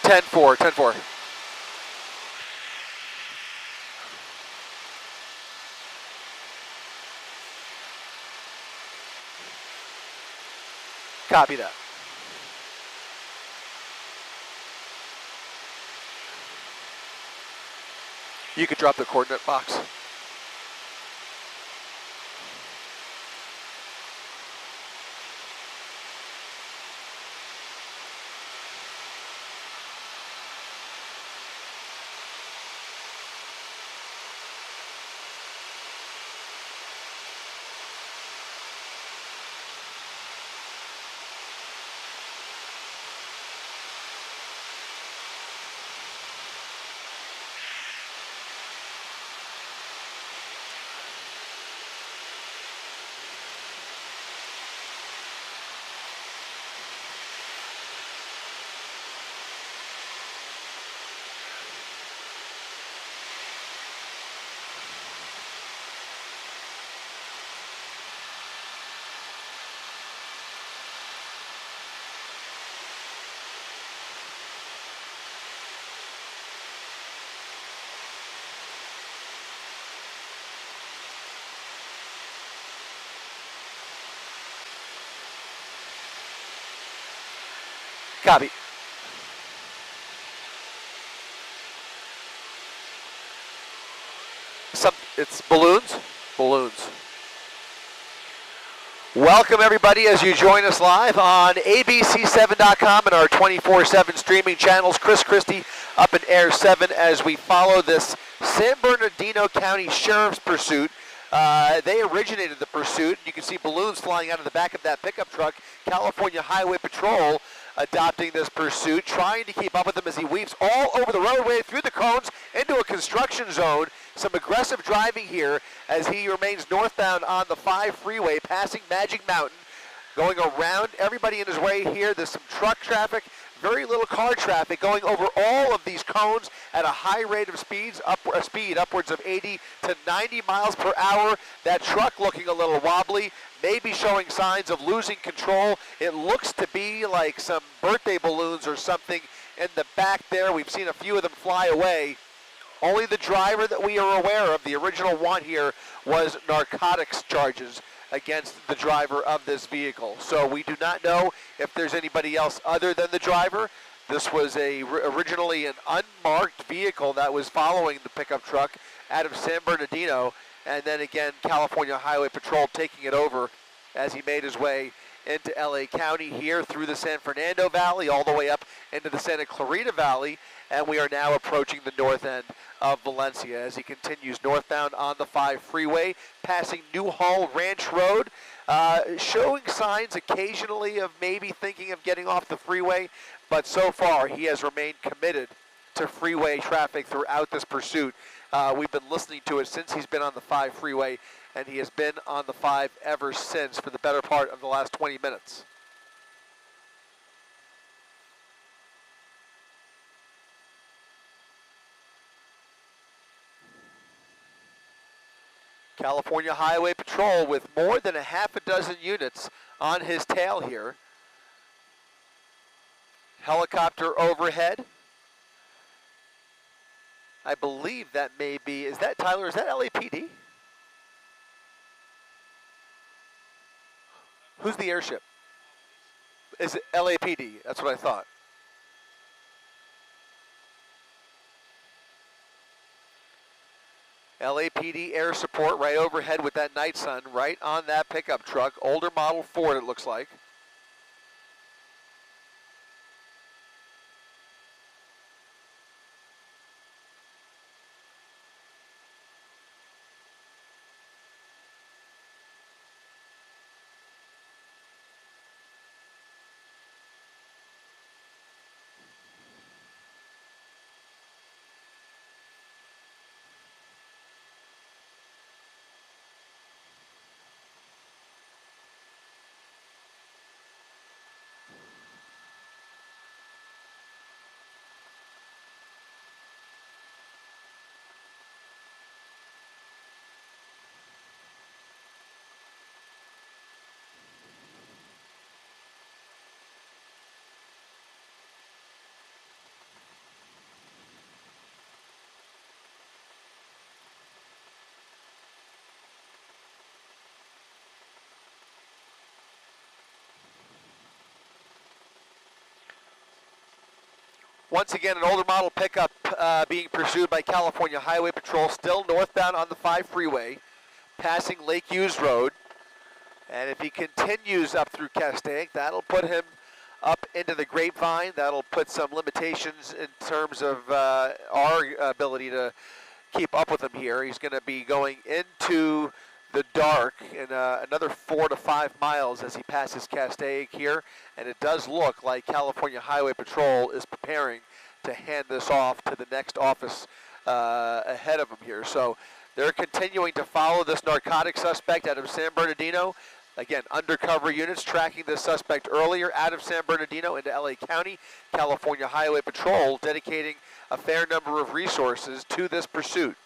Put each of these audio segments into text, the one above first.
10-4, 10-4. Copy that. You could drop the coordinate box. Copy. It's balloons. Balloons. Welcome everybody as you join us live on abc7.com and our 24/7 streaming channels. Chris Christie up in Air 7 as we follow this San Bernardino County Sheriff's pursuit. They originated the pursuit. You can see balloons flying out of the back of that pickup truck. California Highway Patrol adopting this pursuit, trying to keep up with him as he weaves all over the roadway, through the cones, into a construction zone. Some aggressive driving here as he remains northbound on the 5 freeway, passing Magic Mountain, going around everybody in his way here. There's some truck traffic, very little car traffic, going over all of these cones at a high rate of speed, upwards of 80 to 90 miles per hour. That truck looking a little wobbly, maybe showing signs of losing control. It looks to be like some birthday balloons or something in the back there. We've seen a few of them fly away. Only the driver that we are aware of, the original one here, was narcotics charges against the driver of this vehicle. So we do not know if there's anybody else other than the driver. This was originally an unmarked vehicle that was following the pickup truck out of San Bernardino, and then again California Highway Patrol taking it over as he made his way into LA County here through the San Fernando Valley, all the way up into the Santa Clarita Valley, and we are now approaching the north end of Valencia as he continues northbound on the 5 freeway, passing Newhall Ranch Road, showing signs occasionally of maybe thinking of getting off the freeway, but so far he has remained committed to freeway traffic throughout this pursuit. We've been listening to it since he's been on the 5 freeway, and he has been on the 5 ever since for the better part of the last 20 minutes. California Highway Patrol with more than a half a dozen units on his tail here. Helicopter overhead. I believe that may be, is that Tyler, is that LAPD? Who's the airship? Is it LAPD? That's what I thought. LAPD air support right overhead with that night sun right on that pickup truck. Older model Ford, it looks like. Once again, an older model pickup being pursued by California Highway Patrol, still northbound on the 5 freeway, passing Lake Hughes Road. And if he continues up through Castaic, that'll put him up into the Grapevine. That'll put some limitations in terms of our ability to keep up with him here. He's going to be going into the dark in another 4 to 5 miles as he passes Castaic here, and it does look like California Highway Patrol is preparing to hand this off to the next office ahead of him here. So they're continuing to follow this narcotic suspect out of San Bernardino. Again, undercover units tracking this suspect earlier out of San Bernardino into LA County. California Highway Patrol dedicating a fair number of resources to this pursuit.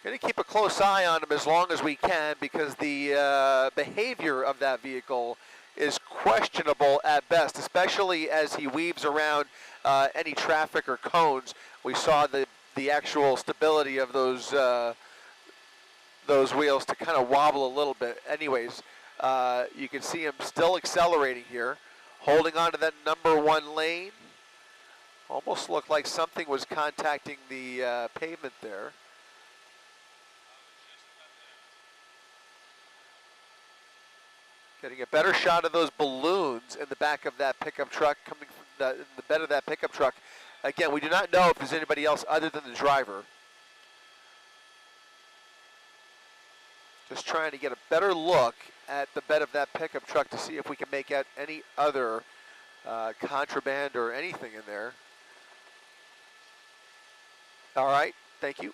Going to keep a close eye on him as long as we can, because the behavior of that vehicle is questionable at best, especially as he weaves around any traffic or cones. We saw the actual stability of those wheels to kind of wobble a little bit. Anyways, you can see him still accelerating here, holding on to that number 1 lane. Almost looked like something was contacting the pavement there. Getting a better shot of those balloons in the back of that pickup truck, coming from the bed of that pickup truck. Again, we do not know if there's anybody else other than the driver. Just trying to get a better look at the bed of that pickup truck to see if we can make out any other contraband or anything in there. All right, thank you.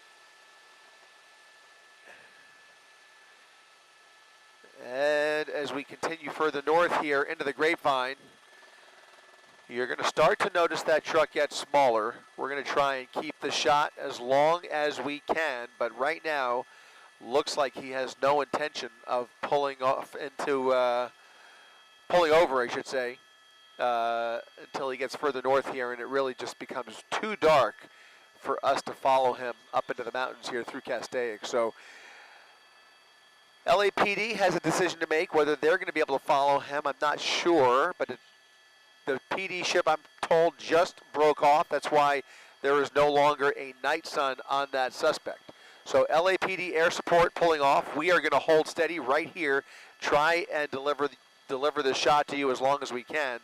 And as we continue further north here into the Grapevine, you're going to start to notice that truck get smaller. We're going to try and keep the shot as long as we can, but right now, looks like he has no intention of pulling over, I should say, until he gets further north here, and it really just becomes too dark for us to follow him up into the mountains here through Castaic. So LAPD has a decision to make whether they're going to be able to follow him. I'm not sure, but the PD ship, I'm told, just broke off. That's why there is no longer a night sun on that suspect. So LAPD air support pulling off. We are going to hold steady right here, try and deliver the shot to you as long as we can.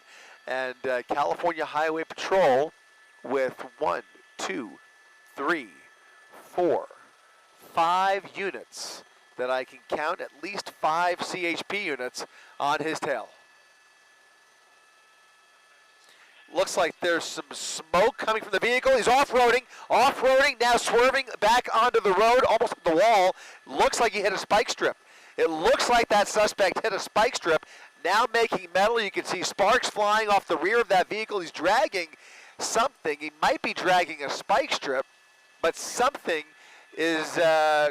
And California Highway Patrol with 1, 2, 3, 4, 5 units that I can count, at least 5 CHP units on his tail. Looks like there's some smoke coming from the vehicle. He's off-roading, now swerving back onto the road, almost at the wall. Looks like he hit a spike strip. It looks like that suspect hit a spike strip, now making metal. You can see sparks flying off the rear of that vehicle. He's dragging something. He might be dragging a spike strip, but something is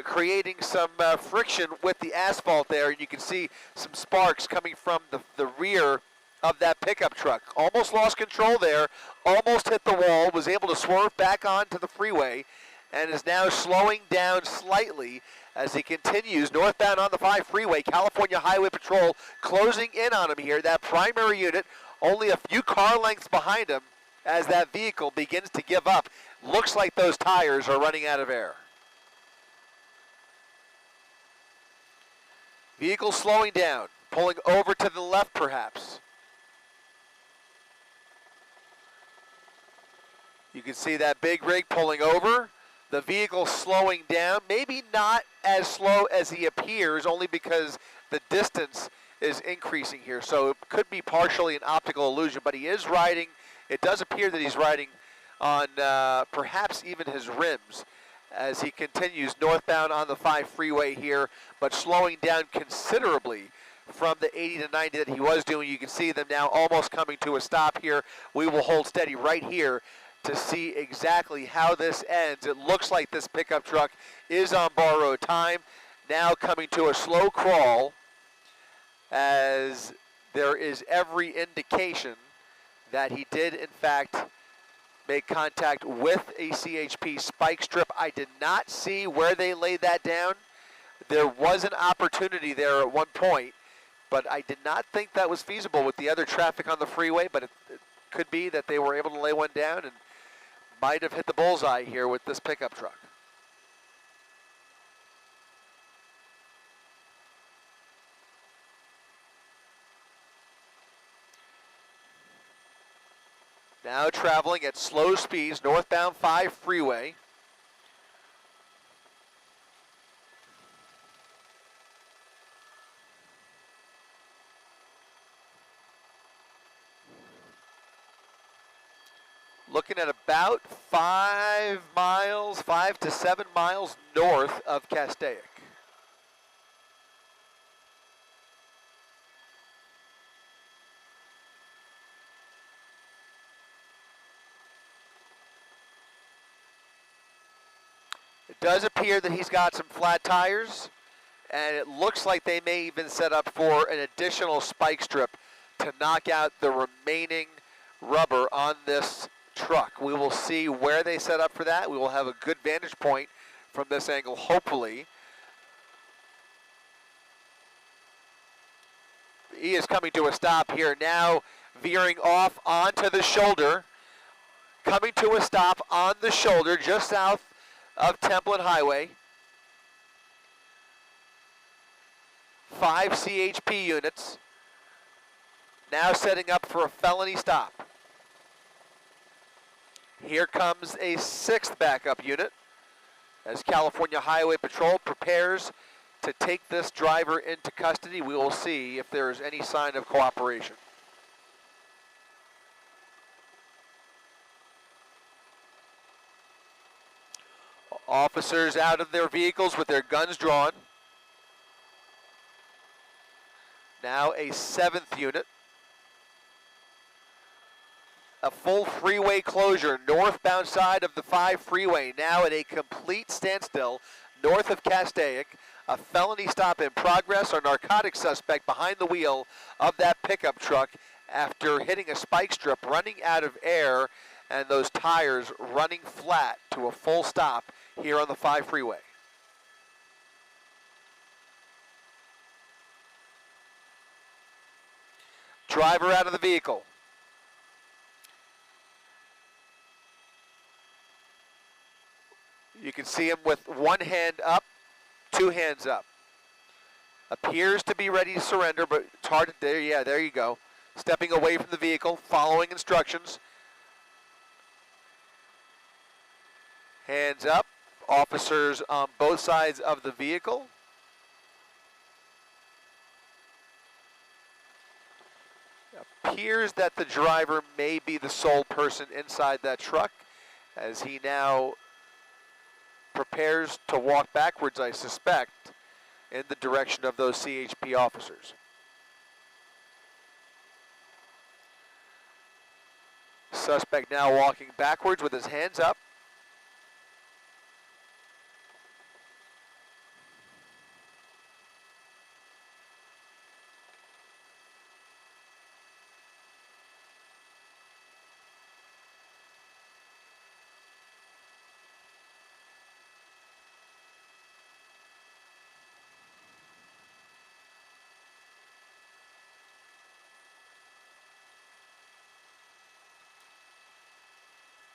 creating some friction with the asphalt there, and you can see some sparks coming from the rear of that pickup truck. Almost lost control there, almost hit the wall, was able to swerve back onto the freeway, and is now slowing down slightly as he continues northbound on the 5 freeway. California Highway Patrol closing in on him here. That primary unit only a few car lengths behind him as that vehicle begins to give up. Looks like those tires are running out of air. Vehicle slowing down, pulling over to the left perhaps. You can see that big rig pulling over. The vehicle slowing down, maybe not as slow as he appears, only because the distance is increasing here. So it could be partially an optical illusion, but he is riding. It does appear that he's riding on perhaps even his rims as he continues northbound on the 5 freeway here, but slowing down considerably from the 80 to 90 that he was doing. You can see them now almost coming to a stop here. We will hold steady right here to see exactly how this ends. It looks like this pickup truck is on borrowed time, now coming to a slow crawl, as there is every indication that he did in fact make contact with a CHP spike strip. I did not see where they laid that down. There was an opportunity there at one point but I did not think that was feasible with the other traffic on the freeway, but it could be that they were able to lay one down and might have hit the bullseye here with this pickup truck. Now traveling at slow speeds, northbound 5 freeway. Looking at about 5 to 7 miles north of Castaic. It does appear that he's got some flat tires, and it looks like they may even set up for an additional spike strip to knock out the remaining rubber on this truck. We will see where they set up for that. We will have a good vantage point from this angle, hopefully. He is coming to a stop here now, veering off onto the shoulder, coming to a stop on the shoulder just south of Templin Highway. 5 CHP units now setting up for a felony stop. Here comes a 6th backup unit as California Highway Patrol prepares to take this driver into custody. We will see if there is any sign of cooperation. Officers out of their vehicles with their guns drawn. Now a 7th unit. A full freeway closure, northbound side of the 5 freeway, now at a complete standstill north of Castaic. A felony stop in progress. Our narcotics suspect behind the wheel of that pickup truck after hitting a spike strip, running out of air, and those tires running flat to a full stop here on the 5 freeway. Driver out of the vehicle. You can see him with one hand up, 2 hands up. Appears to be ready to surrender, but it's hard to, there you go. Stepping away from the vehicle, following instructions. Hands up. Officers on both sides of the vehicle. Appears that the driver may be the sole person inside that truck as he now prepares to walk backwards, I suspect, in the direction of those CHP officers. Suspect now walking backwards with his hands up.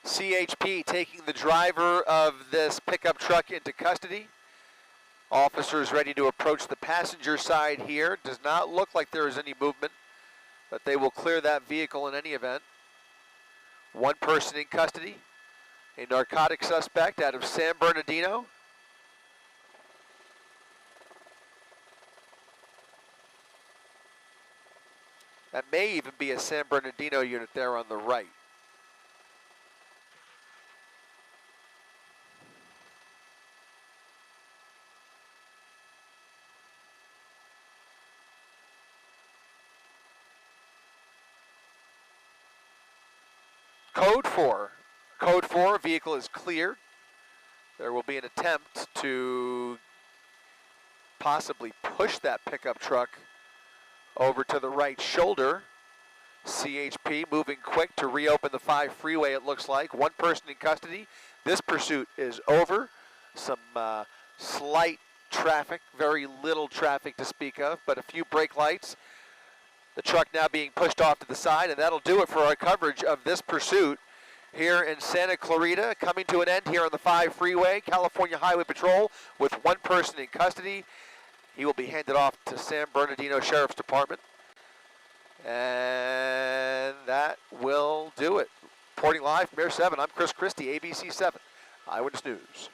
CHP taking the driver of this pickup truck into custody. Officers ready to approach the passenger side here. Does not look like there is any movement, but they will clear that vehicle in any event. 1 person in custody, a narcotic suspect out of San Bernardino. That may even be a San Bernardino unit there on the right. Code 4, vehicle is cleared. There will be an attempt to possibly push that pickup truck over to the right shoulder. CHP moving quick to reopen the 5 freeway, it looks like. 1 person in custody. This pursuit is over. Some slight traffic, very little traffic to speak of, but a few brake lights. The truck now being pushed off to the side, and that'll do it for our coverage of this pursuit here in Santa Clarita, coming to an end here on the 5 freeway. California Highway Patrol with one person in custody. He will be handed off to San Bernardino Sheriff's Department. And that will do it. Reporting live from Air 7, I'm Chris Christie, ABC 7 Eyewitness News.